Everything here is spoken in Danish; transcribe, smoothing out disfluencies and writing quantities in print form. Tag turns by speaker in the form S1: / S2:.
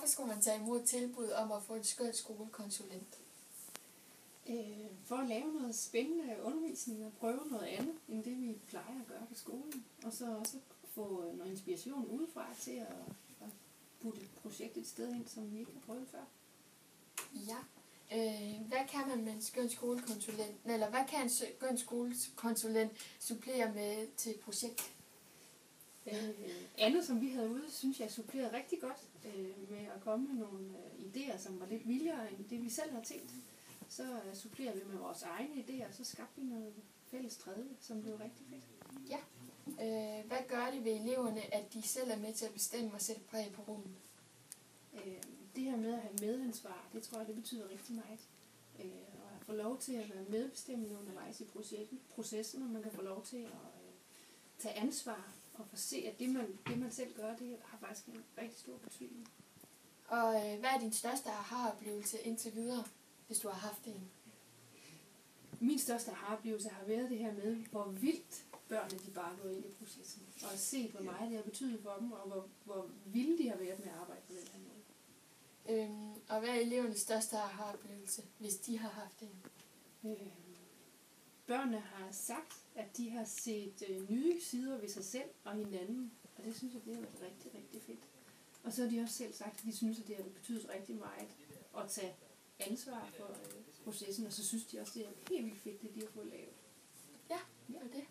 S1: hvorfor skulle man tage imod tilbud om at få en skøn skolekonsulent?
S2: For at lave noget spændende undervisning og prøve noget andet, end det vi plejer at gøre på skolen. Og så også få noget inspiration udefra til at putte projektet et sted ind, som vi ikke har prøvet før.
S1: Ja. Hvad kan man med en skøn skolekonsulent, eller hvad kan en skøn skolekonsulent supplere med til et projekt?
S2: Andet, som vi havde ude, synes jeg supplerede rigtig godt med at komme med nogle idéer, som var lidt vildere end det, vi selv har tænkt. Så supplerer vi med vores egne idéer, og så skabte vi noget fælles tredje, som blev rigtig fedt.
S1: Ja. Hvad gør det ved eleverne, at de selv er med til at bestemme og sætte præg på rummet?
S2: Det her med at have medansvar, det tror jeg, det betyder rigtig meget. Og at få lov til at være medbestemmende undervejs i processen, og man kan få lov til at tage ansvar og få se, at det man selv gør, det har faktisk en rigtig stor betydning.
S1: Og hvad er din største aha-oplevelse indtil videre, hvis du har haft en?
S2: Min største aha-oplevelse har været det her med, hvor vildt børnene de bare går ind i processen. Og se, hvor meget det har betydet for dem, og hvor vilde de har været med at arbejde på den her måde.
S1: Og hvad er elevernes største aha-oplevelse, hvis de har haft en?
S2: Børnene har sagt, at de har set nye sider ved sig selv og hinanden. Og det synes jeg, det har været rigtig, rigtig fedt. Og så har de også selv sagt, at de synes, at det har betydet rigtig meget at tage ansvar for processen. Og så synes de også, det er helt vildt fedt, det de har fået lavet.
S1: Ja, det var det.